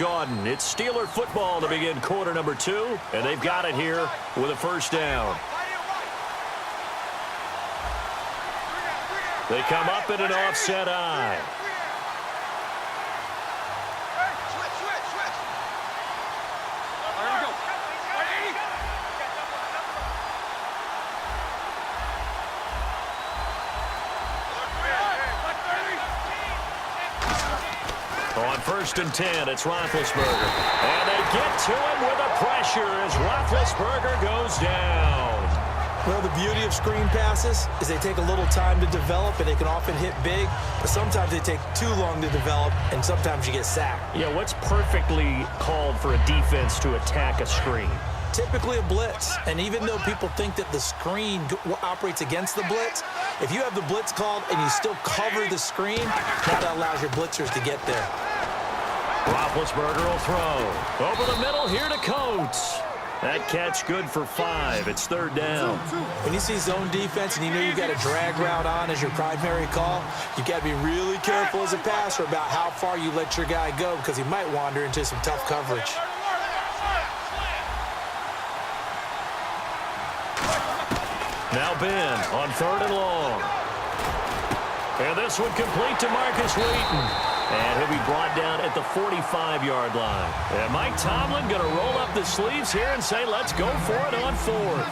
Garden. It's Steeler football to begin quarter number 2, and they've got it here with a first down. They come up in an offset eye. On 1st and 10, it's Roethlisberger. And they get to him with a pressure as Roethlisberger goes down. Well, the beauty of screen passes is they take a little time to develop, and they can often hit big, but sometimes they take too long to develop, and sometimes you get sacked. Yeah, what's perfectly called for a defense to attack a screen? Typically a blitz, and even though people think that the screen operates against the blitz, if you have the blitz called and you still cover the screen, that allows your blitzers to get there. Roethlisberger will throw. Over the middle here to Coates. That catch good for 5. It's 3rd down. When you see zone defense and you know you've got a drag route on as your primary call, you've got to be really careful as a passer about how far you let your guy go because he might wander into some tough coverage. Now Ben on 3rd and long. And this one complete to Marcus Wheaton. And he'll be brought down at the 45-yard line. And Mike Tomlin going to roll up the sleeves here and say, let's go for it on 4th.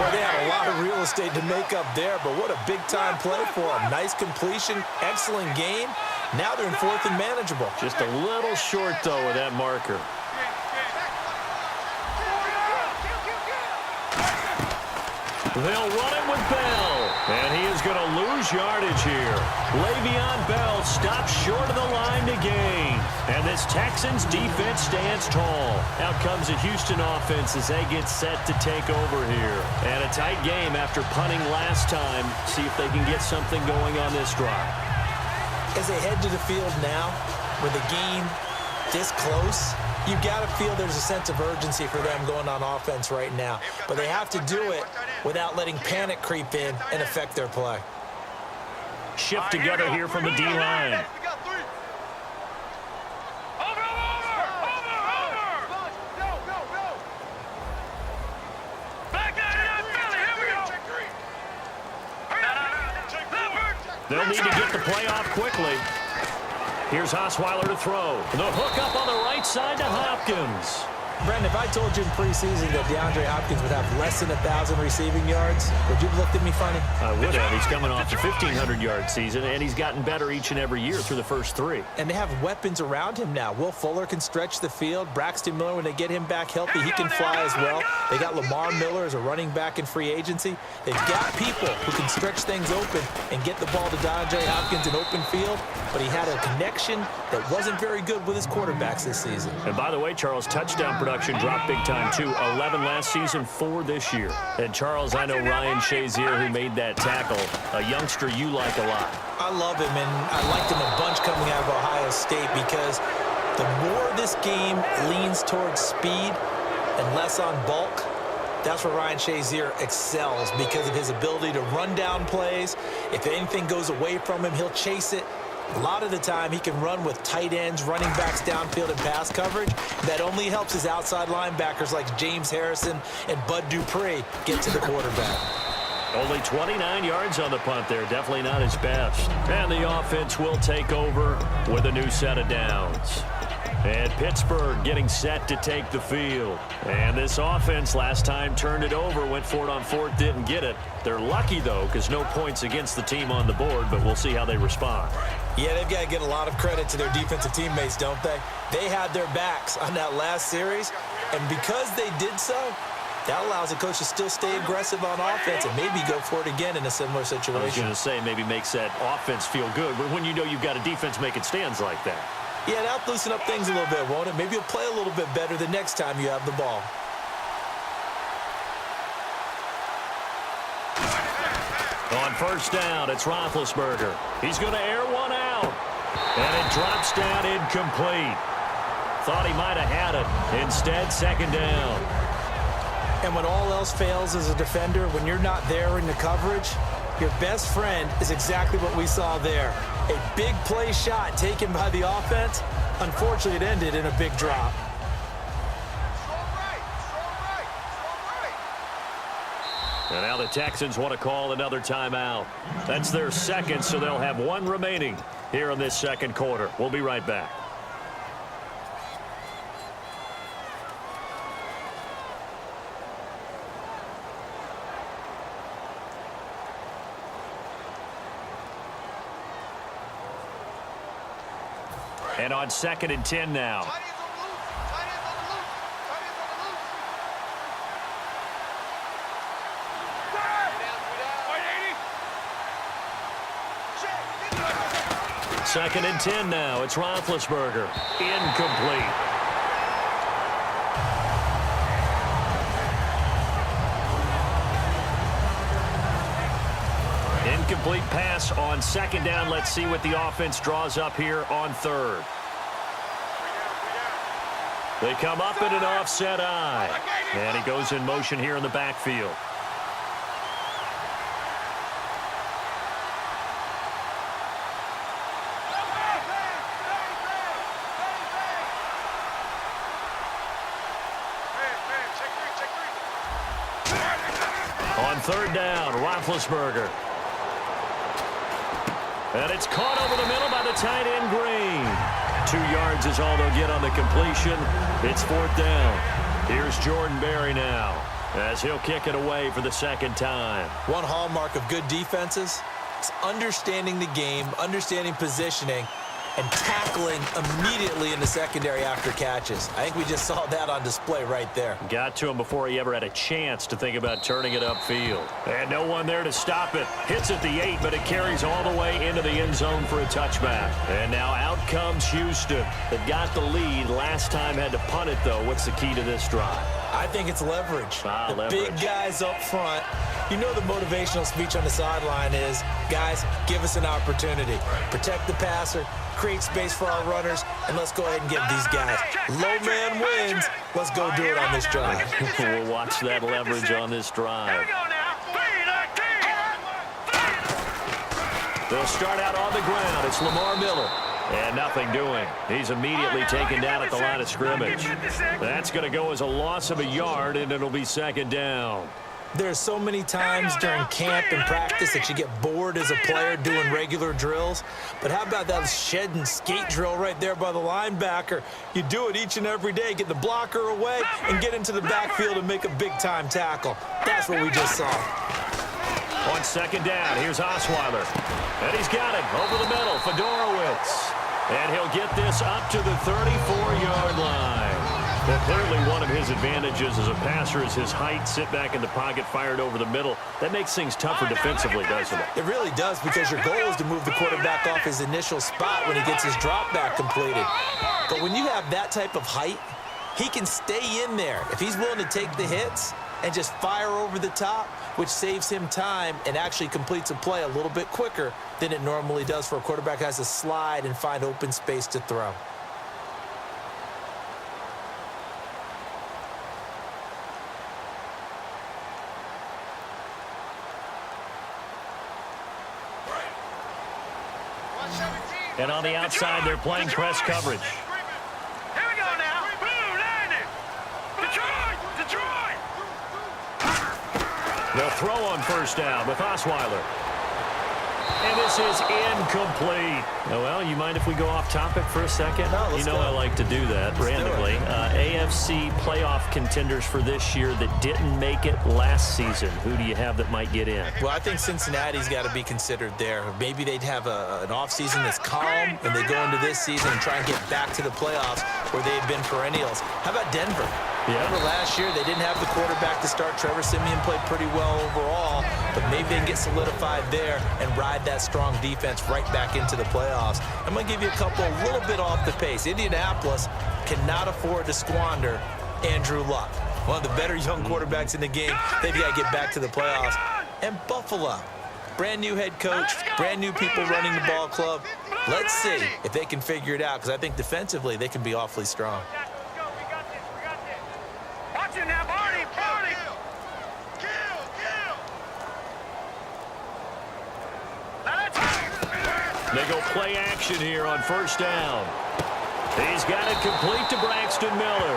Boy, they had a lot of real estate to make up there, but what a big-time play for them. Nice completion, excellent game. Now they're in 4th and manageable. Just a little short, though, with that marker. They'll run it with Bell, and he is going to lose yardage here. Le'Veon Bell stops short of the line to gain, and this Texans defense stands tall. Out comes the Houston offense as they get set to take over here. And a tight game after punting last time. See if they can get something going on this drive. As they head to the field now, with the game this close, you've got to feel there's a sense of urgency for them going on offense right now. But they have to do it without letting panic creep in and affect their play. Shift together here from the D-line. They'll need to get the play off quickly. Here's Osweiler to throw. The hook up on the right side to Hopkins. Brent, if I told you in preseason that DeAndre Hopkins would have less than 1,000 receiving yards, would you have looked at me funny? I would have. He's coming off the 1,500-yard season, and he's gotten better each and every year through the first 3. And they have weapons around him now. Will Fuller can stretch the field. Braxton Miller, when they get him back healthy, he can fly as well. They got Lamar Miller as a running back in free agency. They've got people who can stretch things open and get the ball to DeAndre Hopkins in open field, but he had a connection that wasn't very good with his quarterbacks this season. And by the way, Charles, touchdown production dropped big time too. 11 last season, 4 this year. And Charles, I know Ryan Shazier, who made that tackle, a youngster you like a lot. I love him, and I liked him a bunch coming out of Ohio State because the more this game leans towards speed and less on bulk, that's where Ryan Shazier excels because of his ability to run down plays. If anything goes away from him, he'll chase it. A lot of the time, he can run with tight ends, running backs downfield, and pass coverage. That only helps his outside linebackers like James Harrison and Bud Dupree get to the quarterback. Only 29 yards on the punt there. Definitely not his best. And the offense will take over with a new set of downs. And Pittsburgh getting set to take the field. And this offense last time turned it over, went for it on 4th, didn't get it. They're lucky, though, because no points against the team on the board, but we'll see how they respond. Yeah, they've got to get a lot of credit to their defensive teammates, don't they? They had their backs on that last series, and because they did so, that allows the coach to still stay aggressive on offense and maybe go for it again in a similar situation. I was going to say maybe makes that offense feel good, but when you know you've got a defense making stands like that. Yeah, that'll loosen up things a little bit, won't it? Maybe you'll play a little bit better the next time you have the ball. On 1st down, it's Roethlisberger. He's going to air one out. And it drops down incomplete. Thought he might have had it. Instead, 2nd down. And when all else fails as a defender, when you're not there in the coverage, your best friend is exactly what we saw there. A big play shot taken by the offense, Unfortunately, it ended in a big drop. And now the Texans want to call another timeout. That's their second, so they'll have one remaining here in this second quarter. We'll be right back. And on 2nd and 10 now. Second and 10 now. It's Roethlisberger. Incomplete. Incomplete pass on 2nd down. Let's see what the offense draws up here on 3rd. They come up in an offset eye. And he goes in motion here in the backfield. On 3rd down, Roethlisberger. And it's caught over the middle by the tight end, Green. 2 yards is all they'll get on the completion. It's 4th down. Here's Jordan Berry now as he'll kick it away for the 2nd time. One hallmark of good defenses is understanding the game, understanding positioning, and tackling immediately in the secondary after catches. I think we just saw that on display right there. Got to him before he ever had a chance to think about turning it upfield. And no one there to stop it. Hits at the 8, but it carries all the way into the end zone for a touchback. And now out comes Houston. They've got the lead. Last time had to punt it, though. What's the key to this drive? I think it's leverage. Leverage. Big guys up front. You know the motivational speech on the sideline is, guys, give us an opportunity. Protect the passer, create space for our runners, and let's go ahead and give these guys. Low man wins. Let's go do it on this drive. We'll watch that leverage on this drive. They'll start out on the ground. It's Lamar Miller. And nothing doing. He's immediately taken down at the line of scrimmage. That's going to go as a loss of a yard, and it'll be 2nd down. There's so many times during camp and practice that you get bored as a player doing regular drills. But how about that shed and skate drill right there by the linebacker? You do it each and every day. Get the blocker away and get into the backfield and make a big-time tackle. That's what we just saw. On 2nd down, here's Osweiler. And he's got it over the middle. Fedorowicz. And he'll get this up to the 34-yard line. Well, clearly one of his advantages as a passer is his height. Sit back in the pocket, fired over the middle. That makes things tougher defensively, doesn't it? It really does, because your goal is to move the quarterback off his initial spot when he gets his drop back completed. But when you have that type of height, he can stay in there. If he's willing to take the hits and just fire over the top, which saves him time and actually completes a play a little bit quicker than it normally does for a quarterback who has to slide and find open space to throw. And on the outside, they're playing press coverage. Here we go now. Boom, landed. Detroit. They'll throw on 1st down with Osweiler. And this is incomplete. Well, you mind if we go off topic for a second? No, let's go. I like to do that randomly. AFC playoff contenders for this year that didn't make it last season. Who do you have that might get in? Well, I think Cincinnati's got to be considered there. Maybe they'd have an offseason that's calm, and they go into this season and try and get back to the playoffs where they've been perennials. How about Denver? Yeah. Remember last year they didn't have the quarterback to start. Trevor Siemian played pretty well overall, but maybe they can get solidified there and ride that strong defense right back into the playoffs. I'm going to give you a couple a little bit off the pace. Indianapolis cannot afford to squander Andrew Luck, one of the better young quarterbacks in the game. They've got to get back to the playoffs. And Buffalo, brand new head coach, brand new people running the ball club. Let's see if they can figure it out, because I think defensively they can be awfully strong. They go play action here on 1st down. He's got it complete to Braxton Miller.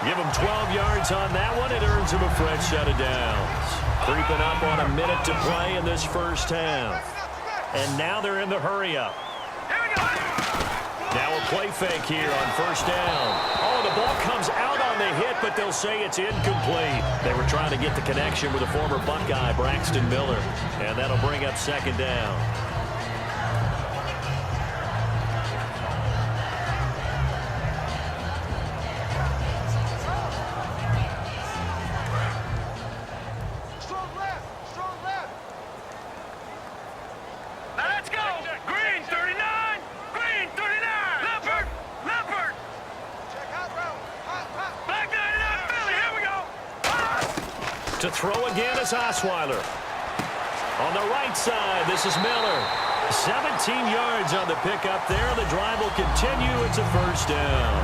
Give him 12 yards on that one. It earns him a fresh set of downs. Creeping up on a minute to play in this first half. And now they're in the hurry-up. Now a play fake here on first down. Oh, the ball comes out on the hit, but they'll say it's incomplete. They were trying to get the connection with a former Buckeye, Braxton Miller. And that'll bring up second down. To throw again is Osweiler. On the right side, this is Miller. 17 yards on the pickup there. The drive will continue. It's a first down.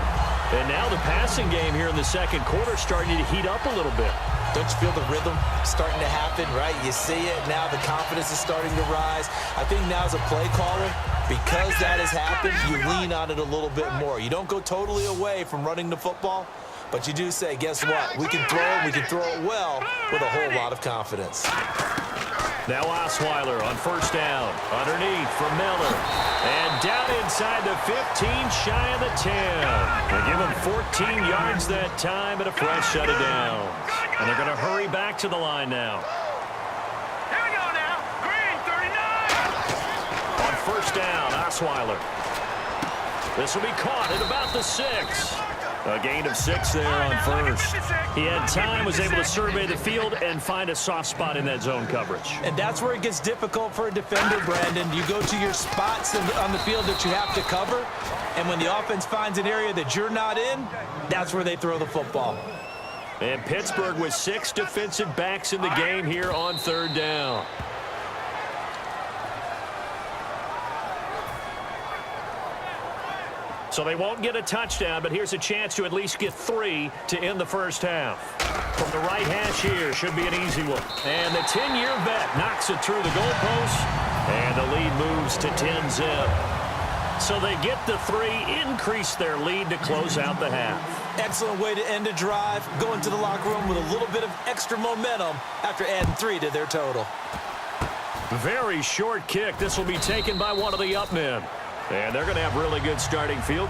And now the passing game here in the second quarter starting to heat up a little bit. Don't you feel the rhythm starting to happen, right? You see it. Now the confidence is starting to rise. I think now as a play caller, because that has happened, you lean on it a little bit more. You don't go totally away from running the football, but you do say, guess what? We can throw it. We can throw it well with a whole lot of confidence. Now Osweiler on first down. Underneath for Miller. And down inside the 15, shy of the 10. They give him 14 yards that time and a fresh set of downs. And they're going to hurry back to the line now. Here we go now. Green, 39. On first down, Osweiler. This will be caught at about the 6. A gain of 6 there on first. He had time, was able to survey the field and find a soft spot in that zone coverage. And that's where it gets difficult for a defender, Brandon. You go to your spots on the field that you have to cover, and when the offense finds an area that you're not in, that's where they throw the football. And Pittsburgh with 6 defensive backs in the game here on third down. So they won't get a touchdown, but here's a chance to at least get 3 to end the first half. From the right hash here, should be an easy one. And the 10-year vet knocks it through the goalpost, and the lead moves to 10-zip. So they get the 3, increase their lead to close out the half. Excellent way to end a drive, go into the locker room with a little bit of extra momentum after adding 3 to their total. Very short kick. This will be taken by one of the up men. And they're going to have really good starting field